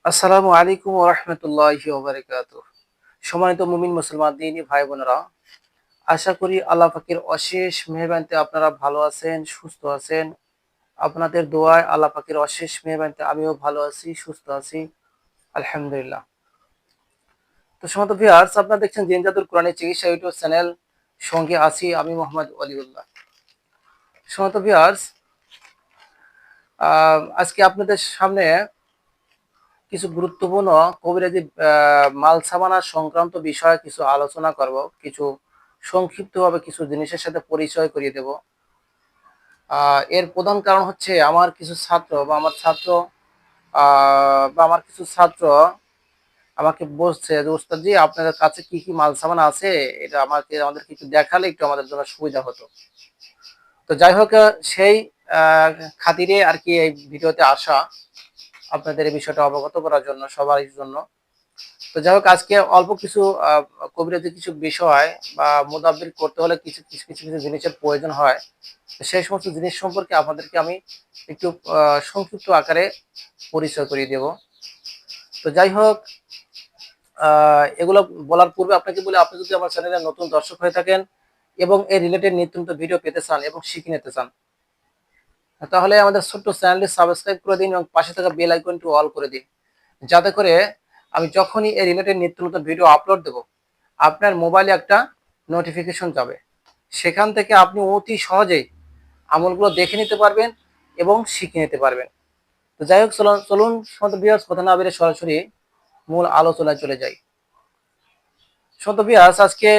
আসসালামু আলাইকুম ওয়া রাহমাতুল্লাহি ওয়া বারাকাতুহু। সম্মানিত মুমিন মুসলমান দিনী ভাই বোনেরা, আশা করি আল্লাহ পাকের অশেষ মেহেরবানিতে আপনারা ভালো আছেন, সুস্থ আছেন। আপনাদের দোয়ায় আল্লাহ পাকের অশেষ মেহেরবানিতে আমিও ভালো আছি, সুস্থ আছি, আলহামদুলিল্লাহ। তো সম্মানিত ভিউয়ার্স, আপনারা দেখছেন জিন জাদুর কোরআনের চিকিৎসা ইউটিউব চ্যানেল, সঙ্গে আছি আমি মোহাম্মদ ওয়ালিউল্লাহ। সম্মানিত ভিউয়ার্স, আজকে আপনাদের সামনে কিছু গুরুত্বপূর্ণ কবিরাজি মাল সামানা সংক্রান্ত বিষয়ে কিছু আলোচনা করব, কিছু সংক্ষিপ্তভাবে কিছু জিনিসের সাথে পরিচয় করিয়ে দেব। এর প্রধান কারণ হচ্ছে আমার কিছু ছাত্র বা আমার কিছু ছাত্র আমাকে বলছে যে উস্তাদ জি, আপনাদের কাছে কি কি মাল সামানা আছে, এটা আমাদের কিছু দেখালে একটু আমাদের জন্য সুবিধা হতো। তো যাই হোক, সেই খাতিরে আর কি এই ভিডিওতে আসা, আপনাদের এই বিষয়টা অবগত করার জন্য, সবার জন্য। তো যাই হোক, আজকে অল্প কিছু কবিরাজি কিছু বিষয় বা মোদাব্বির করতে হলে কিছু কিছু কিছু কিছু জিনিসের প্রয়োজন হয়। তো সেই সমস্ত জিনিস সম্পর্কে আপনাদেরকে আমি একটু সংক্ষিপ্ত আকারে পরিচয় করিয়ে দেব। তো যাই হোক, এগুলো বলার পূর্বে আপনাকে বলি, আপনি যদি আমার চ্যানেলে নতুন দর্শক হয়ে থাকেন এবং এই রিলেটেড নিত্য নতুন ভিডিও পেতে চান এবং শিখে নিতে চান, তাহলে আমাদের ছোট্ট চ্যানেলটি সাবস্ক্রাইব করে দিন এবং পাশে থাকা বেল আইকনটি অল করে দিন, যাতে করে আমি যখনই এই রিলেটেড নিত্য নতুন ভিডিও আপলোড দেব, আপনার মোবাইলে একটা নোটিফিকেশন যাবে। সেখান থেকে আপনি অতি সহজেই আমলগুলো দেখে নিতে পারবেন এবং শিখে নিতে পারবেন। তো যাই হোক, চলুন চলুন সন্ত বিয়ার্স, কথা না বেরে সরাসরি মূল আলোচনায় চলে যাই। সন্ত বিয়ার্স, আজকে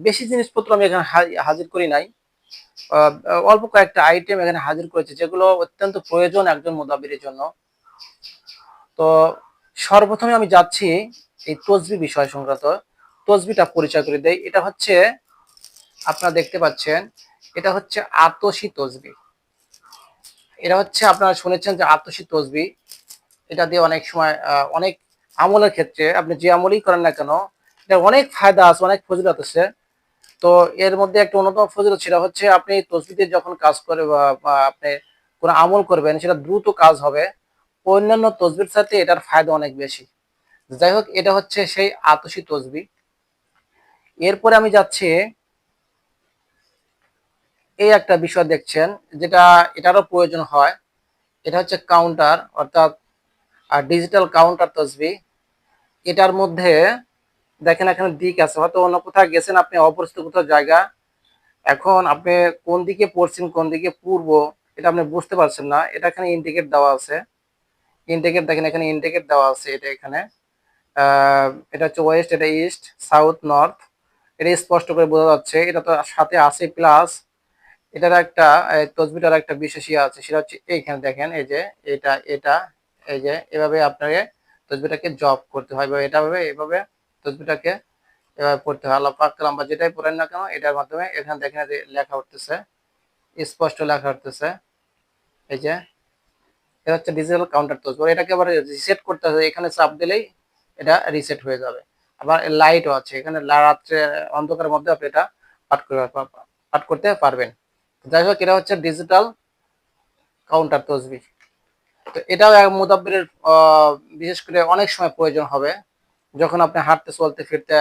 বেশি জিনিসপত্র আমি এখানে হাজির করি নাই। অল্প কয়েকটা আইটেম এখানে হাজির করেছি, যেগুলো অত্যন্ত প্রয়োজন একজন মুদাব্বিরের জন্য। তো সর্বপ্রথমে আমি যাচ্ছি এই তসবি বিষয় সংক্রান্ত। তসবিটা পরিচয় করে দেই। এটা হচ্ছে, আপনারা দেখতে পাচ্ছেন, এটা হচ্ছে আতশি তসবি। এটা হচ্ছে, আপনারা শুনেছেন যে আতশি তসবি, এটা দিয়ে অনেক সময় অনেক আমলের ক্ষেত্রে আপনি যে আমলই করেন না কেন, এটা অনেক ফায়দা আছে, অনেক ফজিলত আছে। তো এর মধ্যে একটা অন্যতম ফজিলত সেটা হচ্ছে, আপনি তসবিতে যখন কাজ করে বা আপনি কোনো আমল করবেন, সেটা দ্রুত কাজ হবে। অন্যান্য তসবির সাথে এটার ফায়দা অনেক বেশি। যাই হোক, এটা হচ্ছে সেই আতশি তসবি। এরপরে আমি যাচ্ছি, এই একটা বিষয় দেখছেন, যেটা এটারও প্রয়োজন হয়। এটা হচ্ছে কাউন্টার, অর্থাৎ ডিজিটাল কাউন্টার তসবি। এটার মধ্যে দেখেন এখানে দিক আছে, হয়তো অন্য কোথাও গেছেন আপনি, অপরিচিত কোথাও জায়গা, এখন আপনি কোন দিকে পশ্চিম কোন দিকে পূর্ব এটা আপনি বুঝতে পারছেন না। এটা এখানে ইন্ডিকেট দেওয়া আছে, ইন্ডিকেট দেখেন এখানে ইন্ডিকেট দেওয়া আছে। এটা এখানে এটা হচ্ছে ওয়েস্ট, এটা ইস্ট, সাউথ, নর্থ, এটা স্পষ্ট করে বোঝা যাচ্ছে। এটা তো সাথে আছে প্লাস, এটার একটা তসবিটার একটা বিশেষ ইয়ে আছে, সেটা হচ্ছে এইখানে দেখেন, এই যে এটা এটা এই যে এভাবে আপনাকে তসবিটাকে জব করতে হয়, বা এটা ভাবে এভাবে তসবিটাকে এভাবে পড়তে হয়। আল্লাহ পাক কালাম বা যেটাই পড়েন না কেন, এটার মাধ্যমে এখানে দেখেন যে লেখা উঠতেছে, স্পষ্ট লেখা উঠতেছে। এই যে এটা হচ্ছে ডিজিটাল কাউন্টার তসবি। এটাকে আবার রিসেট করতে হবে, এখানে চাপ দিলেই এটা রিসেট হয়ে যাবে। আবার লাইটও আছে এখানে, রাত্রে অন্ধকারের মধ্যে আপনি এটা পাঠ করতে পারবেন। যাই হোক, এটা হচ্ছে ডিজিটাল কাউন্টার তসবি। তো এটাও এক মুদাব্বিরের বিশেষ করে অনেক সময় প্রয়োজন হবে, যখন আপনি হাঁটতে চলতে ফিরতে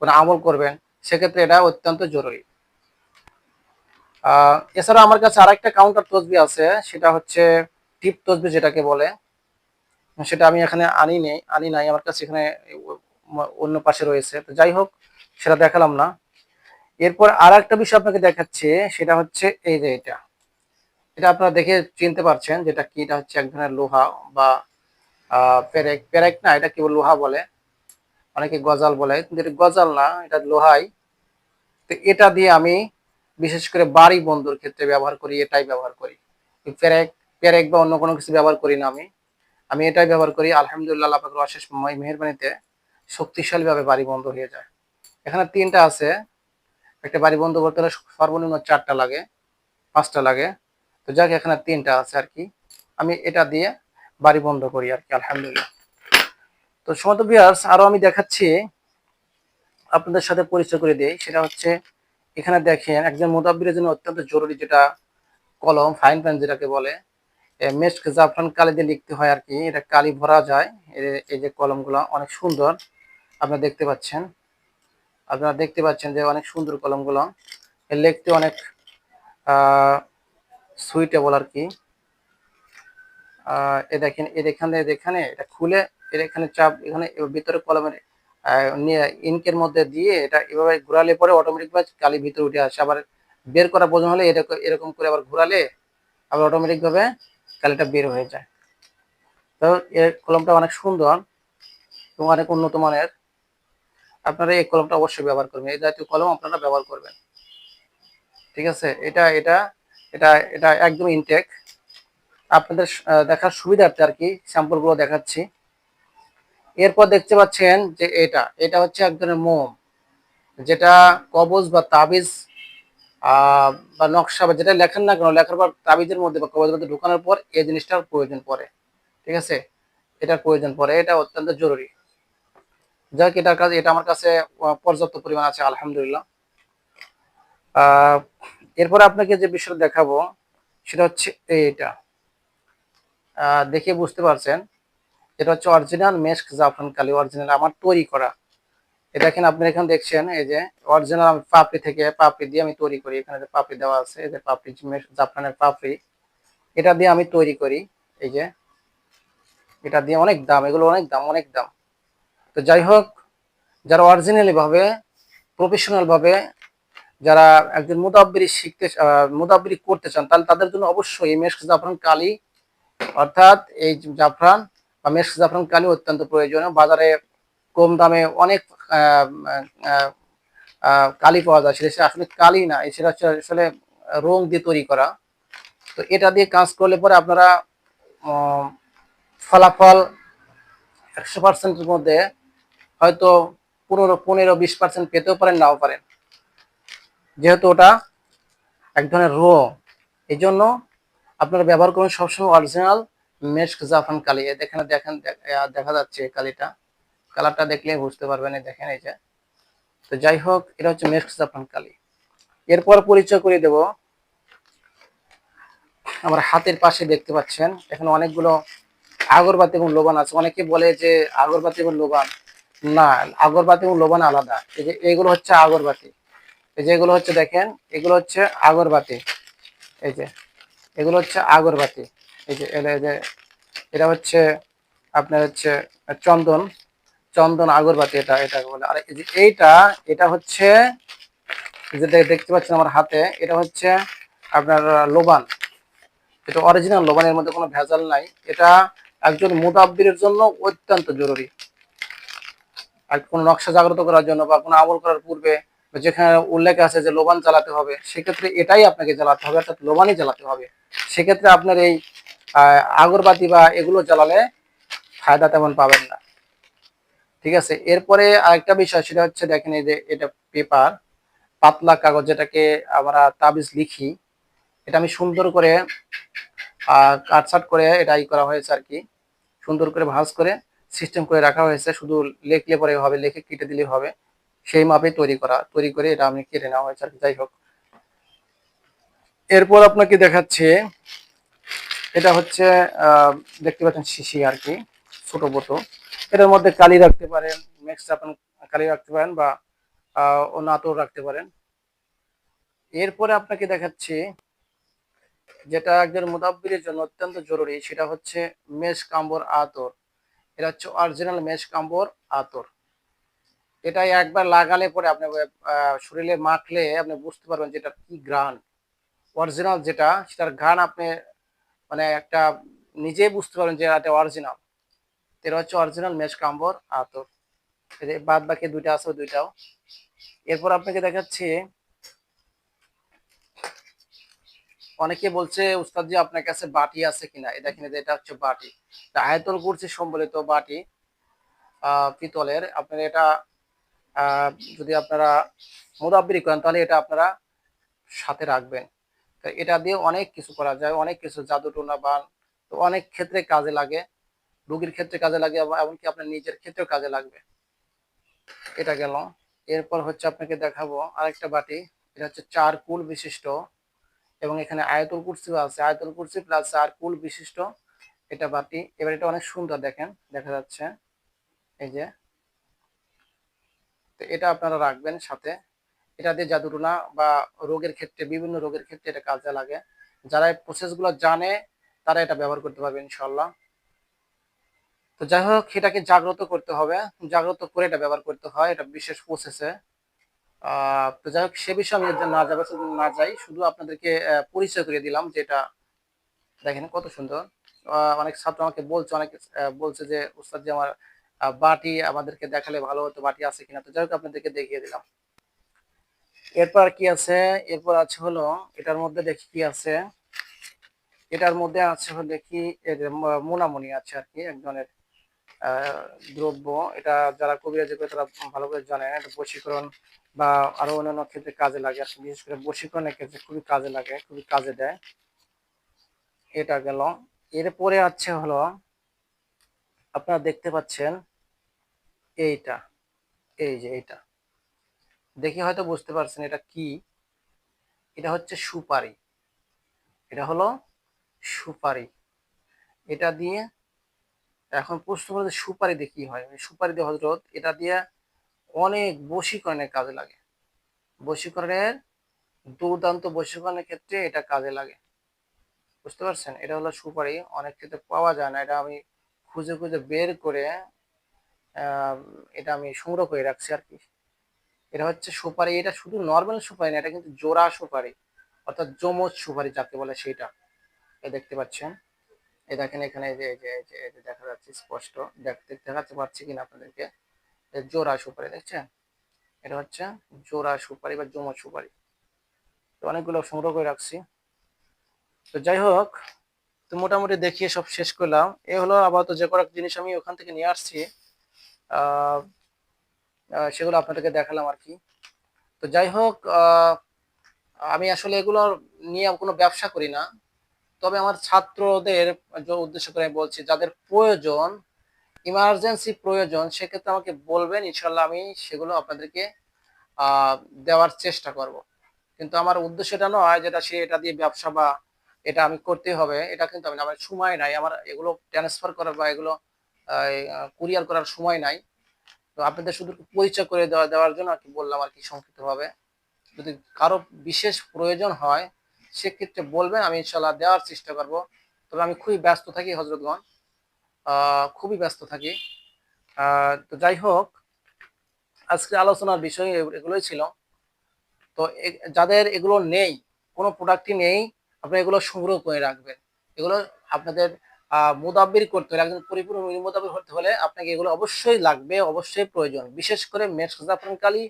কোনো আমল করবেন, সেক্ষেত্রে এটা অত্যন্ত জরুরি। এছাড়া আমার কাছে আরেকটা কাউন্টার তসবি আছে, সেটা হচ্ছে টিপ তসবি যেটাকে বলে। সেটা আমি এখানে আনি নাই, আমার কাছে এখানে অন্য পাশে রয়েছে। তো যাই হোক, সেটা দেখালাম না। এরপর আর একটা বিষয় আপনাকে দেখাচ্ছে, সেটা হচ্ছে এই যে এটা, এটা আপনারা দেখে চিনতে পারছেন যেটা কি। এটা হচ্ছে এক ধরনের লোহা বা পেরেক, পেরেক না, এটা কেবল লোহা বলে, অনেকে গজাল বলে, কিন্তু এটা গজাল না, এটা লোহাই। তো এটা দিয়ে আমি বিশেষ করে বাড়ি বন্ধুর ক্ষেত্রে ব্যবহার করি, এটাই ব্যবহার করি। পেরেক, পেরেক বা অন্য কোনো কিছু ব্যবহার করি না আমি, আমি এটাই ব্যবহার করি। আলহামদুলিল্লাহ, আল্লাহ পাকের অশেষ মেহেরবানিতে শক্তিশালী ভাবে বাড়ি বন্ধ হয়ে যায়। এখানে তিনটা আছে, একটা বাড়ি বন্ধ করতে হলে সর্বনিম্ন 4টা লাগে, 5টা লাগে। তো যাক, এখানে 3টা আছে আর কি। আমি এটা দিয়ে বাড়ি বন্ধ করি আর কি, আলহামদুলিল্লাহ। তো সমত ভিউয়ার্স, আরো আমি দেখাচ্ছি, আপনাদের সাথে পরিচয় করে দিই। সেটা হচ্ছে, এখানে দেখেন একজন মুদাব্বিরের জন্য অত্যন্ত জরুরি যেটা কলম, ফাইন পেন যেটাকে বলে। মেশক জাফরান কালি দিয়ে লিখতে হয় আর কি, এটা কালি ভরা যায়। এই যে কলমগুলো অনেক সুন্দর, আপনারা দেখতে পাচ্ছেন, যে অনেক সুন্দর কলমগুলো, লিখতে অনেক সুইটেবল আর কি। এ দেখেন, এখানে এটা খুলে এখানে চাপ, এখানে ভিতরে কলমের ইনকের মধ্যে দিয়ে এটা এভাবে ঘোরালে পরে অটোমেটিক ভাবে কালি ভিতরে উঠে আসে। আবার বের করা প্রয়োজন হলে এরকম করে আবার ঘোরালে আবার অটোমেটিক ভাবে কালিটা বের হয়ে যায়। তো এর কলমটা অনেক সুন্দর এবং অনেক উন্নত মানের। আপনারা এই কলমটা অবশ্যই ব্যবহার করবেন, এই জাতীয় কলম আপনারা ব্যবহার করবেন। ঠিক আছে, এটা একদম ইনটেক। আপনাদের দেখার সুবিধার্থে আর কি স্যাম্পল গুলো দেখাচ্ছি। এরপর দেখতে পাচ্ছেন যে এটা হচ্ছে এক ধরনের মোম, যেটা কবজ বা তাবিজ বা নকশা বা যেটা লেখেন না কেন, লেখার পর তাবিজের মধ্যে বা কবজের মধ্যে ঢোকানোর পর এই জিনিসটার প্রয়োজন পড়ে। ঠিক আছে, এটার প্রয়োজন পড়ে, এটা অত্যন্ত জরুরি। যাক, এটা আমার কাছে পর্যাপ্ত পরিমাণ আছে আলহামদুলিল্লাহ। এরপরে আপনাকে যে বিষয়টা দেখাবো সেটা হচ্ছে এটা। দেখে বুঝতে পারছেন, এটা হচ্ছে অরিজিনাল মেশক জাফরান কালি, অরিজিনাল আমার তৈরি করা। এটা দেখেন, আপনি এখানে দেখছেন এই যে অরিজিনাল পাপড়ি দিয়ে আমি তৈরি করি। এখানে যে পাপড়ি দেওয়া আছে, এই যে পাপড়ি, জাফরানের পাপড়ি, এটা দিয়ে আমি তৈরি করি। এই যে এটা দিয়ে অনেক দাম, এগুলো অনেক দাম। তো যাই হোক, যারা অরিজিনালি ভাবে, প্রফেশনাল ভাবে, যারা একজন মুদাব্বিরি করতে চান, তাহলে তাদের জন্য অবশ্যই এই মেশক জাফরান কালি, অর্থাৎ এই জাফরান বা মেশক জাফরান কালি অত্যন্ত প্রয়োজনীয়। বাজারে কম দামে অনেক কালি পাওয়া যায়, সেটা আসলে কালি না, সেটা হচ্ছে আসলে রং দিয়ে তৈরি করা। তো এটা দিয়ে কাজ করলে পরে আপনারা ফলাফল 100%-এর মধ্যে হয়তো 15-20% পেতেও পারেন, নাও পারেন, যেহেতু ওটা এক ধরনের এই জন্য আপনারা ব্যবহার করুন সবসময় অরিজিনাল মেশক জাফরান কালি। দেখা যাচ্ছে কালিটা, কালারটা দেখলে বুঝতে পারবেন, দেখেন এই যে। তো যাই হোক, এটা হচ্ছে মেশক জাফরান কালি। এরপর পরিচয় করে দেব, আমার হাতের পাশে দেখতে পাচ্ছেন এখানে অনেকগুলো আগরবাতি এবং লোবান আছে। অনেকে বলে যে আগরবাতি এবং লোবান, না, আগরবাতি এবং লোবান আলাদা। এই যে এগুলো হচ্ছে আগরবাতি, এই যে এগুলো হচ্ছে, দেখেন এগুলো হচ্ছে আগরবাতি, এই যে এগুলো হচ্ছে আগরবাতি। এই যে এটা হচ্ছে আপনার হচ্ছে চন্দন, আগরবাতি, এটা বলে। আর এই যে এটা হচ্ছে যেটা দেখতে পাচ্ছেন আমার হাতে, এটা হচ্ছে আপনার লোবান। এটা অরিজিনাল লোবান, এর মধ্যে কোনো ভেজাল নাই। এটা একজন মুদাব্বিরের জন্য অত্যন্ত জরুরি। আর কোনো নকশা জাগ্রত করার জন্য বা কোনো আমল করার পূর্বে যেখানে উল্লেখ আছে যে লোবান জ্বালাতে হবে, সেক্ষেত্রে এটাই আপনাকে জ্বালাতে হবে, অর্থাৎ লোবানই জ্বালাতে হবে। সেক্ষেত্রে আপনার এই আগরবাতি বা এগুলো জ্বালালে ফায়দা তেমন পাবেন না। ঠিক আছে, এরপরে আরেকটা বিষয়, সেটা হচ্ছে দেখেন এই যে এটা পেপার, পাতলা কাগজ, যেটাকে আমরা তাবিজ লিখি, এটা আমি সুন্দর করে কাটছাট করে এটা করা হয়েছে আর কি, সুন্দর করে ভাঁজ করে সিস্টেম করে রাখা হয়েছে। শুধু লিখলে পরে হবে, লিখে কেটে দিলে হবে, সেই মাপে তৈরি করে এটা আমি কেটে নেওয়া হয়েছে আর কি। যাই হোক, এরপর আপনাকে দেখাচ্ছে, এটা হচ্ছে দেখতে পাচ্ছেন শিশি আর কি, ছোট বোতল। এটার মধ্যে কালি রাখতে পারেন, মিক্স আপনি কালি রাখতে পারেন, বা অন্য আতর রাখতে পারেন। এরপরে আপনাকে দেখাচ্ছি যেটা একজন মুদাব্বিরের জন্য অত্যন্ত জরুরি, সেটা হচ্ছে মেশ কাম্বর আতর। এটা হচ্ছে অরিজিনাল মেশ কাম্বর আতর। এটা একবার লাগালে পরে আপনি শরীরে মাখলে আপনি বুঝতে পারবেন যেটা কি ঘ্রাণ, অরিজিনাল যেটা, সেটার ঘ্রাণ আপনি মানে একটা নিজেই বুঝতে পারবেন যে এটা অরিজিনাল। এটা হচ্ছে অরিজিনাল মেশ কাম্বর আতর। বাদ বাকি দুইটা আছে, দুইটাও। এরপর আপনাকে দেখাচ্ছি, অনেকে বলছে উস্তাদ জি আপনার কাছে বাটি আছে কিনা। এটা দেখেন, এটা হচ্ছে বাটি, আয়াতুল কুরসি সম্বলিত বাটি, পিতলের। আপনার এটা যদি আপনারা মুদাব্বিরি করেন, তাহলে এটা আপনারা সাথে রাখবেন। এটা দিয়ে অনেক কিছু করা যায়, অনেক কিছু জাদু টোনা বান, তো অনেক ক্ষেত্রে কাজে লাগে, রোগীর ক্ষেত্রে কাজে লাগে, এমনকি আপনার নিজের ক্ষেত্রেও কাজে লাগবে। এটা গেল। এরপর হচ্ছে আপনাকে দেখাবো আরেকটা বাটি, এটা হচ্ছে চারকুল বিশিষ্ট। এবং এখানে আয়াতুল কুরসিও আছে, আয়াতুল কুরসি প্লাস 4 কুল বিশিষ্ট এটা বাটি। এবার এটা অনেক সুন্দর, দেখেন দেখা যাচ্ছে এই যে। তো এটা আপনারা রাখবেন সাথে। এটা দিয়ে জাদুটোনা বা রোগের ক্ষেত্রে, বিভিন্ন রোগের ক্ষেত্রে এটা কাজে লাগে। যারা এই প্রসেসগুলো জানে তারা এটা ব্যবহার করতে পারবে ইনশাআল্লাহ। তো যাই হোক, এটাকে জাগ্রত করতে হবে, জাগ্রত করে এটা ব্যবহার করতে হয়, এটা বিশেষ প্রসেসে। তো যাই হোক, সে বিষয়ে আমি না যাবে, শুধু না যাই, শুধু আপনাদেরকে পরিচয় করে দিলাম যে এটা দেখেন কত সুন্দর। অনেক ছাত্র আমাকে বলছে, অনেক বলছে যে উস্তাদ যে আমার বাটি আমাদেরকে দেখালে ভালো হতো, বাটি আছে কিনা। তো যাই হোক, আপনাদেরকে দেখিয়ে দিলাম। এরপর কি আছে, এরপর আছে হলো এটার মধ্যে দেখি কি আছে। এটার মধ্যে আছে হলো দেখি মোনামুনি আছে আর কি, এক ধরনের আহ, দ্রব্য। এটা যারা কবিরাজি করে তারা ভালো করে জানে, এটা বশীকরণ বা আরো অন্যান্য ক্ষেত্রে কাজে লাগে আর কি। বিশেষ করে বশীকরণের ক্ষেত্রে খুবই কাজে লাগে, খুবই কাজে দেয়। এটা গেল। এরপরে আছে হলো, আপনারা দেখতে পাচ্ছেন এইটা, এই যে এটা দেখে হয়তো বুঝতে পারছেন এটা কি। এটা হচ্ছে সুপারি, এটা হলো সুপারি। এটা দিয়ে এখন প্রশ্ন হলো যে সুপারি দিয়ে কি হয়। সুপারি দিয়ে হজরত এটা দিয়ে অনেক বশীকরণের কাজে লাগে, বশীকরণের, দুর্দান্ত বশীকরণের ক্ষেত্রে এটা কাজে লাগে। বুঝতে পারছেন, এটা হলো সুপারি, অনেক ক্ষেত্রে পাওয়া যায় না। এটা আমি খুঁজে খুঁজে বের করে আহ, এটা আমি সংগ্রহ করে রাখছি আর কি। এটা হচ্ছে সুপারি, এটা শুধু নর্মাল সুপারি না, এটা কিন্তু জোড়া সুপারি, অর্থাৎ যমজ সুপারি যাকে বলে সেটা। এই দেখতে পাচ্ছেন, এই দেখেন এখানে এই যে এই যে দেখা যাচ্ছে স্পষ্ট, দেখতে দেখাতে পারছি কিনা আপনাদেরকে। এই জোড়া সুপারি দেখছেন, এটা হচ্ছে জোড়া সুপারি বা যমজ সুপারি। তো অনেকগুলো সংগ্রহ করে রাখছি। তো যাই হোক, তো মোটামুটি দেখিয়ে সব শেষ করলাম। এ হলো আপাতত যে কয়েক জিনিস আমি ওখান থেকে নিয়ে আসছি, আহ সেগুলো আপনাদেরকে দেখালাম আর কি। তো যাই হোক, আমি আসলে এগুলো নিয়ে কোনো ব্যবসা করি না। তবে আমার ছাত্রদের উদ্দেশ্য করে আমি বলছি, যাদের প্রয়োজন, ইমার্জেন্সি প্রয়োজন, সেক্ষেত্রে আমাকে বলবেন, ইনশাল্লাহ আমি সেগুলো আপনাদেরকে আহ দেওয়ার চেষ্টা করব। কিন্তু আমার উদ্দেশ্য এটা নয় যেটা সে এটা দিয়ে ব্যবসা বা এটা আমি করতে হবে, এটা কিন্তু আমি না। আমার সময় নাই, আমার এগুলো ট্রান্সফার করার বা এগুলো কুরিয়ার করার সময় নাই। তো আপনাদের শুধু পরিচয় করে দেওয়ার জন্য আর কি বললাম আর কি, সংক্ষিপ্ত ভাবে। যদি কারো বিশেষ প্রয়োজন হয় সেক্ষেত্রে বলবেন, আমি ইনশাল্লাহ দেওয়ার চেষ্টা করব। তবে আমি খুবই ব্যস্ত থাকি হজরতগণ, খুবই ব্যস্ত থাকি। তো যাই হোক, আজকে আলোচনার বিষয় এগুলোই ছিল। তো যাদের এগুলো নেই, কোনো প্রোডাক্টই নেই, আপনি এগুলো সংগ্রহ করে রাখবেন। এগুলো আপনাদের মুদাব্বির করতে হলে, একজন পরিপূর্ণ মুদাব্বির হতে হলে আপনাকে এগুলো অবশ্যই লাগবে, অবশ্যই প্রয়োজন। বিশেষ করে মেশক জাফরান কালি,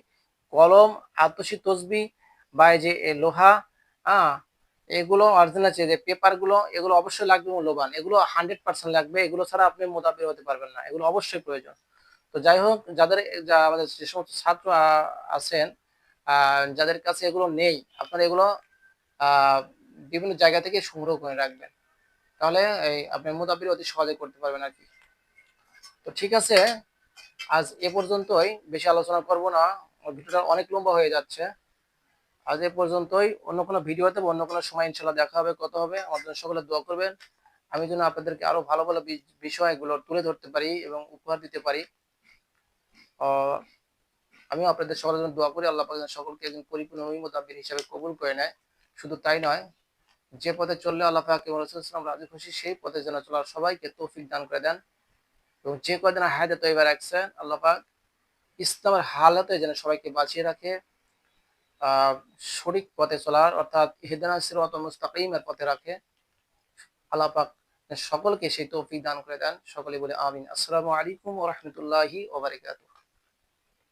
কলম, আতসী তসবি বা এই যে লোহা, হ্যাঁ, এগুলো অরিজিনাল যে পেপার গুলো, এগুলো অবশ্যই লাগবে, মূল্যবান। এগুলো 100% লাগবে, এগুলো ছাড়া আপনি মুদাব্বির হতে পারবেন না, এগুলো অবশ্যই প্রয়োজন। তো যাই হোক, যাদের আমাদের যে সমস্ত ছাত্র আছেন, যাদের কাছে এগুলো নেই, আপনারা এগুলো আহ বিভিন্ন জায়গা থেকে সংগ্রহ করে রাখবেন, তাহলে এই আপনি মোতাবির অতি সহজে করতে পারবেন আর কি। তো ঠিক আছে, আজ এ পর্যন্তই, বেশি আলোচনা করব না, ভিডিওটা অনেক লম্বা হয়ে যাচ্ছে। আজ এ পর্যন্তই, অন্য কোনো ভিডিওতে অন্য কোনো সময় ইনশাল্লাহ দেখা হবে, কথা হবে। আমাদের জন্য সকলে দোয়া করবেন, আমি যেন আপনাদেরকে আরো ভালো ভালো বিষয়গুলো তুলে ধরতে পারি এবং উপহার দিতে পারি। আহ আমিও আপনাদের সকলের জন্য দোয়া করি, আল্লাহ পাক যেন সকলকে একজন পরিপূর্ণ মুতাবির হিসাবে কবুল করে নেয়। শুধু তাই নয়, যে পথে চললে আল্লাহ পাক এবং রাসূল সাল্লাল্লাহু আলাইহি ওয়াসাল্লাম রাজি খুশি, সেই পথে যেন চলার সবাইকে তৌফিক দান করে দেন। এবং যে কয়দিন হায়াতে তয়্যিবা রাখছেন, আল্লাহ পাক ইসলামের হালাতে যেন সবাইকে বাঁচিয়ে রাখে, আহ সঠিক পথে চলার, অর্থাৎ ইহদিনাস সিরাতাল মুস্তাকিমের পথে রাখে। আল্লাহ পাক সকলকে সেই তৌফিক দান করে দেন। সকলে বলে আমিন। আসসালামু আলাইকুম ওয়া রাহমাতুল্লাহি ওয়া বারাকাতুহু।